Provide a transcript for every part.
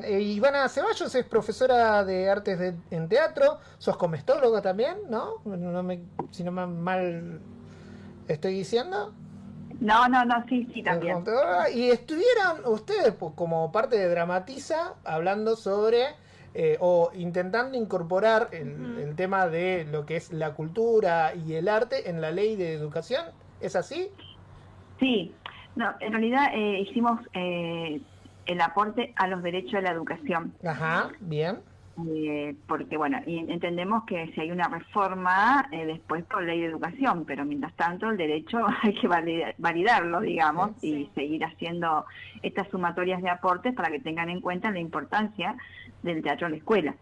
Ivana Ceballos es profesora de artes en teatro, sos comestóloga también, ¿no? Si no mal estoy diciendo. No, no, no, sí, sí, también. Y estuvieron ustedes como parte de Dramatiza hablando sobre o intentando incorporar el tema de lo que es la cultura y el arte en la ley de educación. ¿Es así? Sí, no, en realidad hicimos el aporte a los derechos de la educación. Ajá, bien. Porque bueno, y entendemos que si hay una reforma, después por ley de educación, pero mientras tanto el derecho hay que validarlo, digamos, y seguir haciendo estas sumatorias de aportes para que tengan en cuenta la importancia del teatro en la escuela.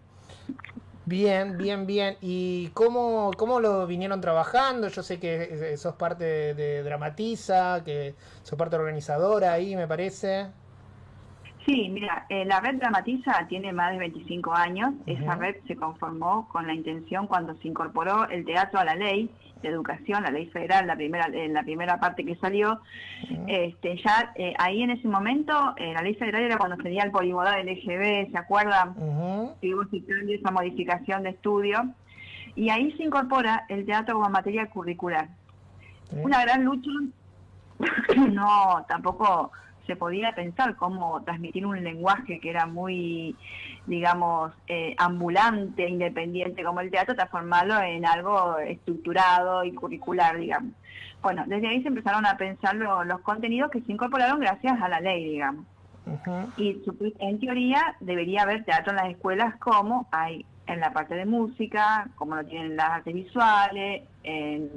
Bien, bien, bien. ¿Y cómo lo vinieron trabajando? Yo sé que sos parte de Dramatiza, que sos parte organizadora ahí, me parece. Sí, mira, la red Dramatiza tiene más de 25 años. Esa red se conformó con la intención cuando se incorporó el teatro a la ley de educación, la ley federal, la primera parte que salió. Ahí en ese momento, la ley federal era cuando tenía el polimodal LGB, ¿se acuerdan? Tuvimos esa modificación de estudio. Y ahí se incorpora el teatro como materia curricular. Una gran lucha, no, tampoco se podía pensar cómo transmitir un lenguaje que era muy, digamos, ambulante, independiente como el teatro, transformarlo en algo estructurado y curricular, digamos. Bueno, desde ahí se empezaron a pensar los contenidos que se incorporaron gracias a la ley, digamos. Y en teoría debería haber teatro en las escuelas como hay en la parte de música, como lo tienen las artes visuales,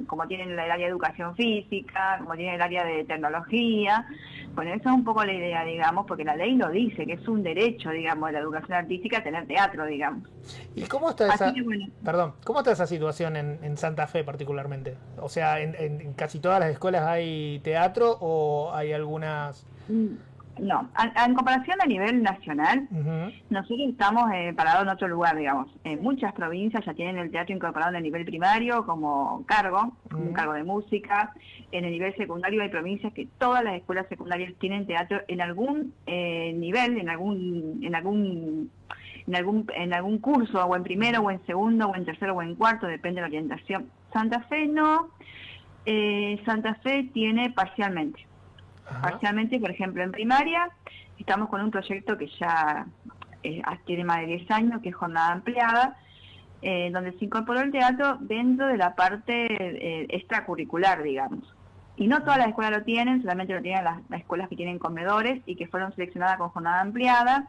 como tienen el área de educación física, como tienen el área de tecnología. Bueno, esa es un poco la idea, digamos, porque la ley lo dice, que es un derecho, digamos, de la educación artística tener teatro, digamos. ¿Y cómo está cómo está esa situación en Santa Fe particularmente? O sea, ¿en casi todas las escuelas hay teatro o hay algunas? No, en comparación a nivel nacional, nosotros estamos parados en otro lugar, digamos. Muchas provincias ya tienen el teatro incorporado en el nivel primario como cargo, como un cargo de música. En el nivel secundario hay provincias que todas las escuelas secundarias tienen teatro en algún nivel, en algún curso, o en primero, o en segundo, o en tercero, o en cuarto, depende de la orientación. Santa Fe no, Santa Fe tiene parcialmente. Parcialmente, por ejemplo, en primaria estamos con un proyecto que ya tiene más de 10 años, que es jornada ampliada, donde se incorporó el teatro dentro de la parte extracurricular, digamos. Y no todas las escuelas lo tienen, solamente lo tienen las escuelas que tienen comedores y que fueron seleccionadas con jornada ampliada,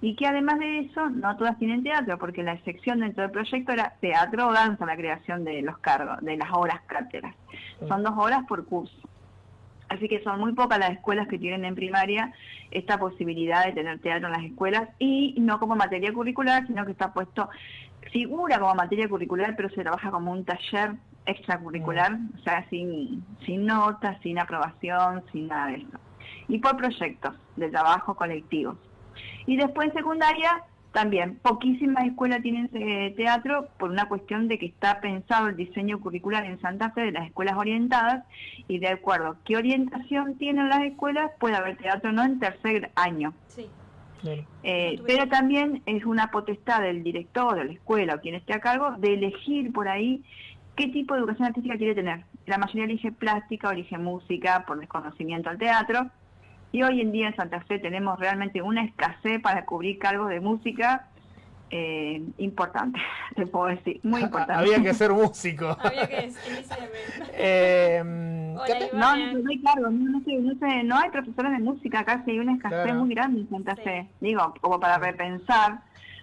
y que además de eso, no todas tienen teatro, porque la sección dentro del proyecto era teatro o danza, la creación de los cargos, de las horas cátedras. Son 2 horas por curso. Así que son muy pocas las escuelas que tienen en primaria esta posibilidad de tener teatro en las escuelas, y no como materia curricular, sino que está puesto, figura como materia curricular, pero se trabaja como un taller extracurricular, o sea, sin notas, sin aprobación, sin nada de eso. Y por proyectos de trabajo colectivos. Y después en secundaria también, poquísimas escuelas tienen teatro por una cuestión de que está pensado el diseño curricular en Santa Fe de las escuelas orientadas, y de acuerdo a qué orientación tienen las escuelas puede haber teatro no en tercer año. Sí. Pero también es una potestad del director de la escuela o quien esté a cargo de elegir por ahí qué tipo de educación artística quiere tener. La mayoría elige plástica o elige música por desconocimiento al teatro. Y hoy en día en Santa Fe tenemos realmente una escasez para cubrir cargos de música importante, te puedo decir, muy importante. Había que ser músico. Había que inicialmente. No hay cargos, no hay profesores de música acá, sí hay una escasez muy grande en Santa Fe. Digo, como para repensar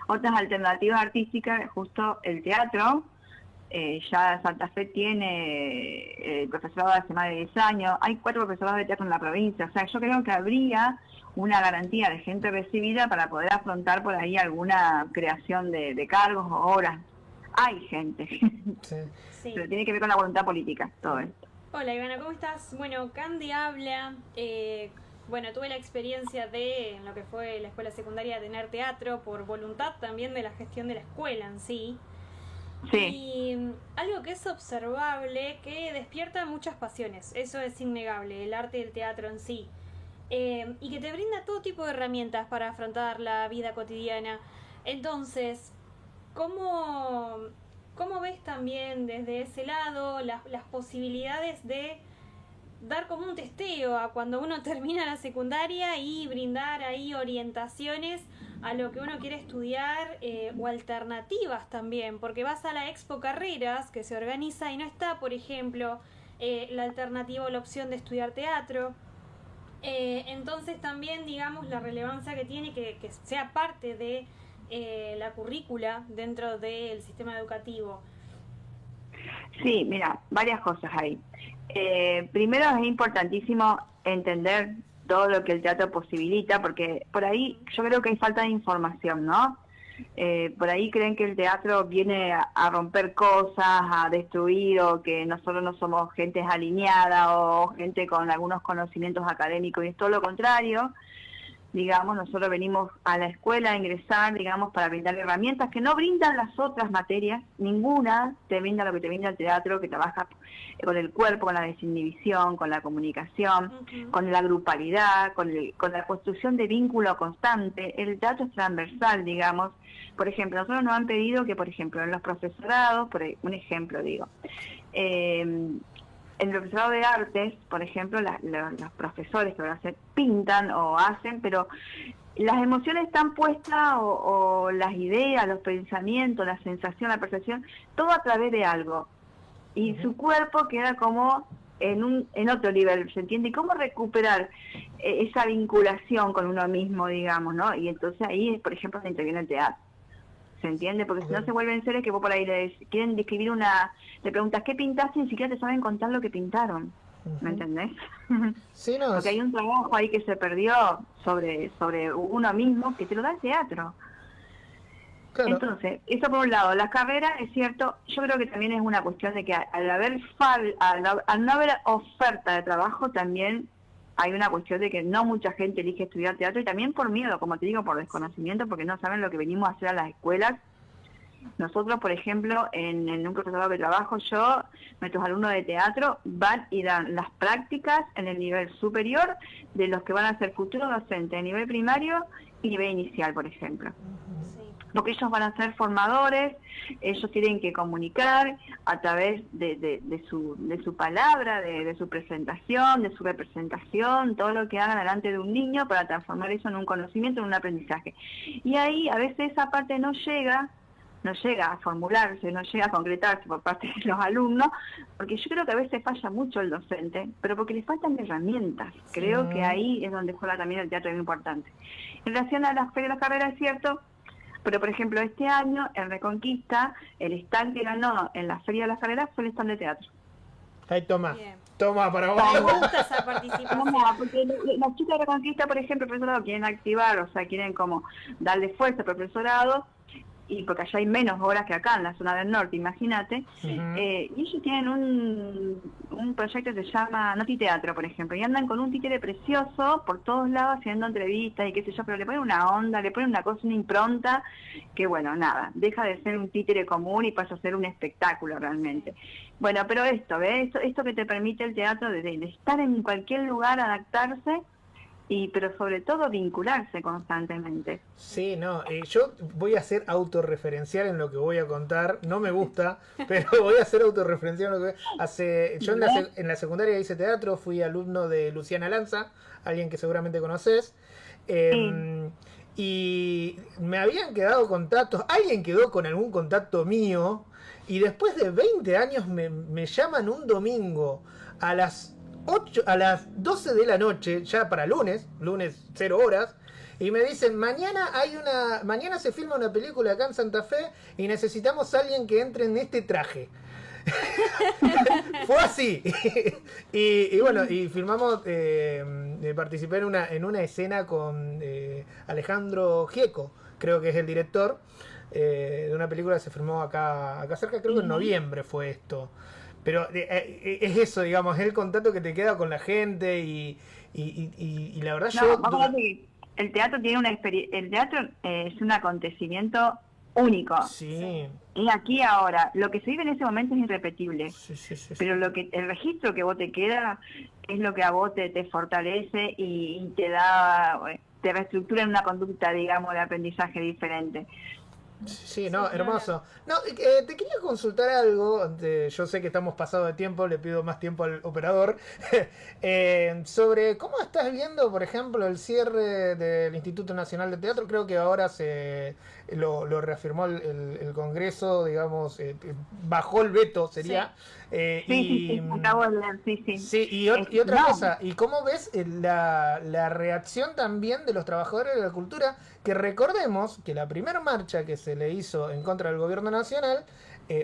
otras alternativas artísticas, justo el teatro. Ya Santa Fe tiene profesorado hace más de 10 años, hay 4 profesorados de teatro en la provincia, o sea, yo creo que habría una garantía de gente recibida para poder afrontar por ahí alguna creación de cargos o horas. Hay gente, pero tiene que ver con la voluntad política, todo esto. Hola Ivana, ¿cómo estás? Bueno, Candy habla. Bueno, tuve la experiencia de, en lo que fue la escuela secundaria, tener teatro por voluntad también de la gestión de la escuela en sí. Sí. Y algo que es observable, que despierta muchas pasiones, eso es innegable, el arte y el teatro en sí. y que te brinda todo tipo de herramientas para afrontar la vida cotidiana. Entonces, ¿cómo ves también desde ese lado las posibilidades de dar como un testeo a cuando uno termina la secundaria y brindar ahí orientaciones a lo que uno quiere estudiar, o alternativas también? Porque vas a la Expo Carreras que se organiza y no está, por ejemplo, la alternativa o la opción de estudiar teatro. Entonces también, digamos, la relevancia que tiene que sea parte de la currícula dentro del sistema educativo. Sí, mira, varias cosas ahí. Primero es importantísimo entender todo lo que el teatro posibilita, porque por ahí yo creo que hay falta de información, ¿no? Por ahí creen que el teatro viene a romper cosas, a destruir, o que nosotros no somos gente alineada o gente con algunos conocimientos académicos, y es todo lo contrario. Digamos, nosotros venimos a la escuela a ingresar, digamos, para brindar herramientas que no brindan las otras materias, ninguna te brinda lo que te brinda el teatro, que trabaja con el cuerpo, con la desinhibición, con la comunicación, con la grupalidad, con la construcción de vínculo constante. El teatro es transversal, digamos. Por ejemplo, nosotros nos han pedido que, por ejemplo, en los profesorados, un ejemplo digo, en el profesorado de artes, por ejemplo, los profesores que ahora pintan o hacen, pero las emociones están puestas, o las ideas, los pensamientos, la sensación, la percepción, todo a través de algo. Y su cuerpo queda como en otro nivel, ¿se entiende? ¿Y cómo recuperar esa vinculación con uno mismo, digamos, ¿no? Y entonces ahí, por ejemplo, se interviene el teatro. ¿Se entiende? Porque si no se vuelven seres que vos por ahí quieren describir le preguntas ¿qué pintaste? Y ni siquiera te saben contar lo que pintaron. ¿Me entendés? Sí, no, porque hay un trabajo ahí que se perdió sobre uno mismo, que te lo da el teatro. Claro. Entonces, eso por un lado. La carrera, es cierto, yo creo que también es una cuestión de que al no haber oferta de trabajo, también hay una cuestión de que no mucha gente elige estudiar teatro, y también por miedo, como te digo, por desconocimiento, porque no saben lo que venimos a hacer a las escuelas. Nosotros, por ejemplo, en un profesorado que trabajo yo, nuestros alumnos de teatro van y dan las prácticas en el nivel superior de los que van a ser futuros docentes, a nivel primario y nivel inicial, por ejemplo. Porque ellos van a ser formadores, ellos tienen que comunicar a través de su palabra, de su presentación, de su representación, todo lo que hagan delante de un niño para transformar eso en un conocimiento, en un aprendizaje. Y ahí a veces esa parte no llega a formularse, no llega a concretarse por parte de los alumnos, porque yo creo que a veces falla mucho el docente, pero porque les faltan herramientas. Creo que ahí es donde juega también el teatro, muy importante. En relación a las ferias de las carreras, es cierto, pero por ejemplo este año en Reconquista el stand que ganó en la Feria de las Carreras fue el stand de teatro. Ahí toma. Bien. Toma para vos. Me gusta esa participación. No, porque las chicas de Reconquista, por ejemplo, el profesorado quieren activar, o sea, quieren como darle fuerza al profesorado, y porque allá hay menos horas que acá en la zona del norte, imagínate, y ellos tienen un proyecto que se llama Noti Teatro, por ejemplo, y andan con un títere precioso por todos lados haciendo entrevistas y qué sé yo, pero le ponen una onda, le ponen una cosa, una impronta, que bueno, nada, deja de ser un títere común y pasa a ser un espectáculo realmente. Bueno, pero esto, ¿ves? Esto que te permite el teatro de estar en cualquier lugar, adaptarse, pero sobre todo vincularse constantemente. Sí, no, yo voy a ser autorreferencial en lo que voy a contar, no me gusta, pero voy a ser autorreferencial en lo que yo en la secundaria hice teatro, fui alumno de Luciana Lanza, alguien que seguramente conoces, y me habían quedado contactos, alguien quedó con algún contacto mío, y después de 20 años me llaman un domingo a las 12 de la noche, ya para lunes 0 horas, y me dicen, mañana se filma una película acá en Santa Fe y necesitamos a alguien que entre en este traje. Fue así. y bueno, y filmamos, participé en una escena con Alejandro Gieco, creo que es el director, de una película que se filmó acá cerca, creo que en noviembre fue esto. Pero es eso, digamos, es el contacto que te queda con la gente y la verdad el teatro tiene el teatro es un acontecimiento único. Sí. Y aquí ahora, lo que se vive en ese momento es irrepetible. Sí. Pero el registro que vos te queda es lo que a vos te fortalece y te reestructura en una conducta, digamos, de aprendizaje diferente. Sí, no, hermoso. No, te quería consultar algo, yo sé que estamos pasados de tiempo, le pido más tiempo al operador, sobre cómo estás viendo, por ejemplo, el cierre del Instituto Nacional de Teatro. Creo que ahora lo reafirmó el Congreso, digamos, bajó el veto, sería. Sí, acabo de leer, sí. Sí, y otra cosa, ¿y cómo ves la reacción también de los trabajadores de la cultura? Que recordemos que la primera marcha que se le hizo en contra del gobierno nacional,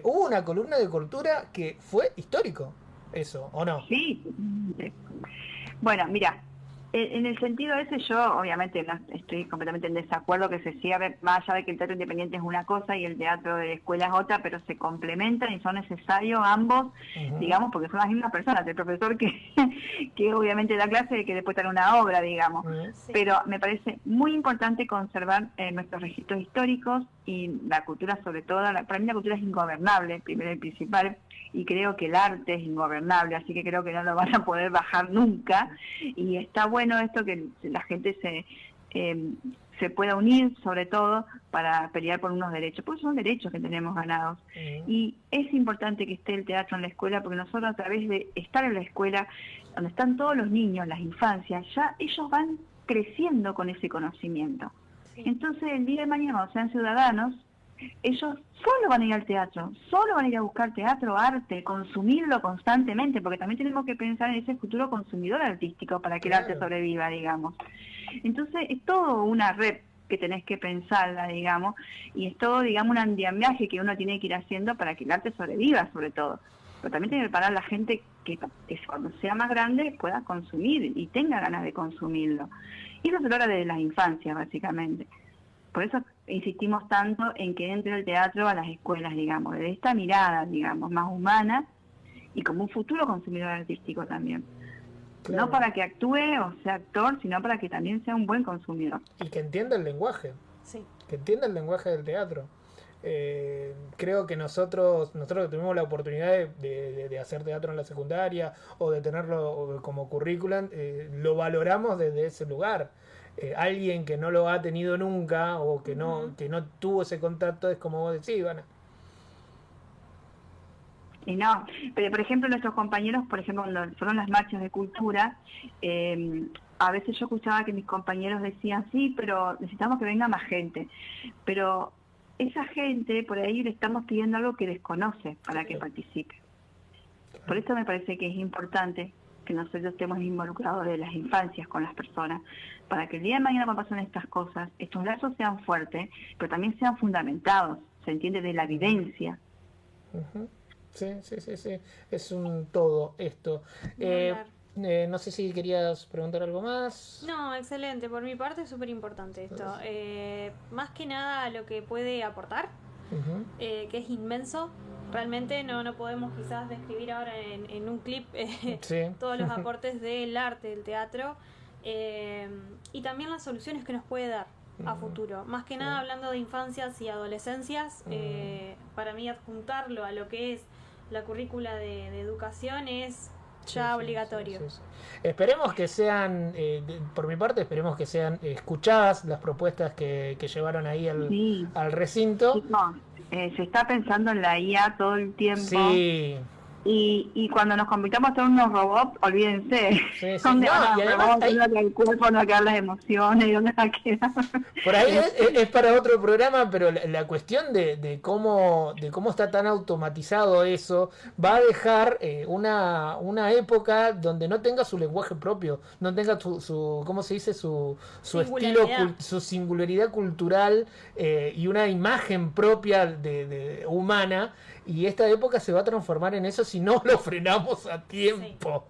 hubo una columna de cultura que fue histórico, eso, ¿o no? Sí. Bueno, mira, en el sentido ese yo obviamente no estoy completamente en desacuerdo que se cierre, más allá de que el teatro independiente es una cosa y el teatro de escuela es otra, pero se complementan y son necesarios ambos, digamos, porque son las mismas personas, el profesor que obviamente da clase y que después está en una obra, digamos. Sí. Pero me parece muy importante conservar nuestros registros históricos y la cultura sobre todo. Para mí la cultura es ingobernable, primero y principal, y creo que el arte es ingobernable, así que creo que no lo van a poder bajar nunca, y está bueno esto que la gente se pueda unir, sobre todo para pelear por unos derechos, porque son derechos que tenemos ganados. Y es importante que esté el teatro en la escuela, porque nosotros, a través de estar en la escuela, donde están todos los niños, las infancias, ya ellos van creciendo con ese conocimiento. Entonces el día de mañana, cuando sean ciudadanos, ellos solo van a ir al teatro, solo van a ir a buscar teatro, arte, consumirlo constantemente, porque también tenemos que pensar en ese futuro consumidor artístico para que el arte sobreviva, digamos. Entonces es todo una red que tenés que pensarla, digamos, y es todo, digamos, un andamiaje que uno tiene que ir haciendo para que el arte sobreviva, sobre todo. Pero también tiene que preparar a la gente que cuando sea más grande pueda consumir y tenga ganas de consumirlo. Y eso se logra desde las infancias, básicamente. Por eso insistimos tanto en que entre el teatro a las escuelas, digamos, desde esta mirada, digamos, más humana y como un futuro consumidor artístico también. Claro. No para que actúe o sea actor, sino para que también sea un buen consumidor. Y que entienda el lenguaje. Sí. Que entienda el lenguaje del teatro. Creo que nosotros que tuvimos la oportunidad de hacer teatro en la secundaria o de tenerlo como currículum, lo valoramos desde ese lugar. Alguien que no lo ha tenido nunca o que no tuvo ese contacto, es como vos decís, Ivana. Y no, pero por ejemplo nuestros compañeros, por ejemplo, cuando fueron las marchas de cultura, a veces yo escuchaba que mis compañeros decían, sí, pero necesitamos que venga más gente. Pero esa gente, por ahí le estamos pidiendo algo que desconoce para que participe. Por eso me parece que es importante que nosotros estemos involucrados de las infancias con las personas, para que el día de mañana cuando pasen estas cosas, estos lazos sean fuertes, pero también sean fundamentados, se entiende, de la vivencia. Sí, es un todo esto. No sé si querías preguntar algo más. No, excelente, por mi parte es súper importante esto. Más que nada lo que puede aportar, que es inmenso. Realmente no podemos quizás describir ahora en un clip todos los aportes del arte, del teatro, y también las soluciones que nos puede dar a futuro. Más que nada hablando de infancias y adolescencias, para mí adjuntarlo a lo que es la currícula de educación es ya obligatorio. Sí. Esperemos que sean, por mi parte, esperemos que sean escuchadas las propuestas que llevaron ahí al recinto. No, se está pensando en la IA todo el tiempo. Sí. Y cuando nos convirtamos a ser unos robots, olvídense. ¿Dónde el cuerpo, no quedan las emociones? ¿Dónde va a quedar? Por ahí es para otro programa, pero la cuestión de cómo está tan automatizado eso va a dejar una época donde no tenga su lenguaje propio, no tenga su ¿cómo se dice? Su estilo, su singularidad cultural, y una imagen propia de humana. Y esta época se va a transformar en eso si no lo frenamos a tiempo.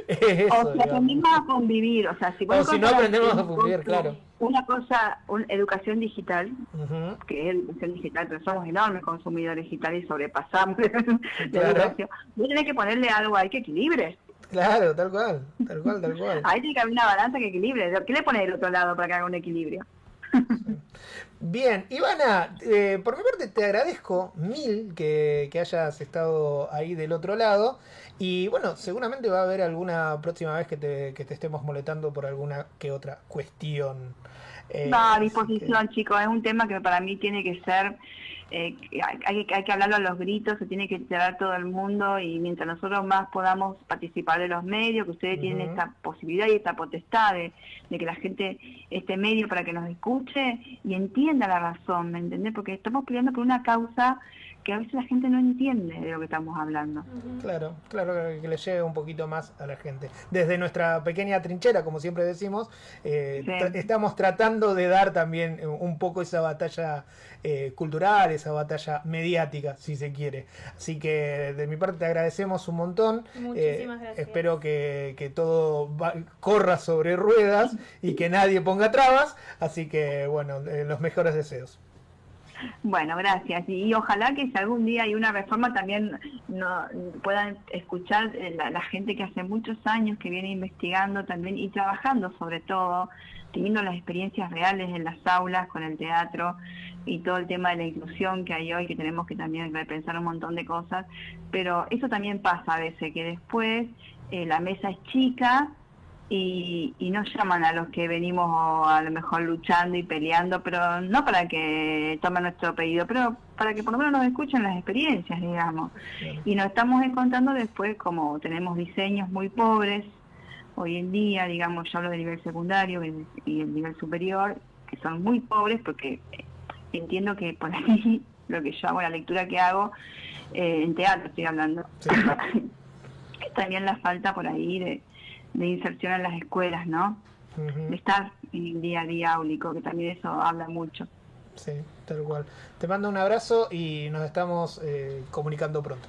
Eso, o si aprendimos a convivir, o sea, si no aprendemos a convivir, claro. Una cosa, educación digital, que es educación digital, pero somos enormes consumidores digitales y sobrepasamos la educación. Vos tenés que ponerle algo ahí que equilibre. Claro, tal cual. Ahí tiene que haber una balanza que equilibre. ¿Qué le pones del otro lado para que haga un equilibrio? Bien, Ivana, por mi parte te agradezco mil que hayas estado ahí del otro lado y bueno, seguramente va a haber alguna próxima vez que te estemos molestando por alguna que otra cuestión. Va a Así que, disposición, chicos, es un tema que para mí tiene que ser, hay que hablarlo a los gritos, se tiene que enterar todo el mundo y mientras nosotros más podamos participar de los medios, que ustedes tienen esta posibilidad y esta potestad de que la gente esté medio para que nos escuche y entienda la razón, ¿me entendés? Porque estamos peleando por una causa que a veces la gente no entiende de lo que estamos hablando. claro, claro que le llegue un poquito más a la gente. Desde nuestra pequeña trinchera, como siempre decimos, estamos tratando de dar también un poco esa batalla cultural, esa batalla mediática, si se quiere. Así que de mi parte te agradecemos un montón. Muchísimas gracias. Espero que todo corra sobre ruedas y que nadie ponga trabas. Así que, bueno, los mejores deseos. Bueno, gracias. Y ojalá que si algún día hay una reforma también puedan escuchar la gente que hace muchos años que viene investigando también y trabajando sobre todo, teniendo las experiencias reales en las aulas con el teatro y todo el tema de la inclusión que hay hoy, que tenemos que también repensar un montón de cosas. Pero eso también pasa a veces, que después la mesa es chica y no llaman a los que venimos a lo mejor luchando y peleando, pero no para que tomen nuestro pedido, pero para que por lo menos nos escuchen las experiencias, digamos. Y nos estamos encontrando después como tenemos diseños muy pobres hoy en día, digamos, yo hablo del nivel secundario y el nivel superior, que son muy pobres porque entiendo que por ahí lo que yo hago, la lectura que hago, en teatro estoy hablando, sí. También la falta por ahí de inserción en las escuelas, ¿no? De estar en el día a día áulico, que también eso habla mucho. Sí, tal cual. Te mando un abrazo y nos estamos comunicando pronto.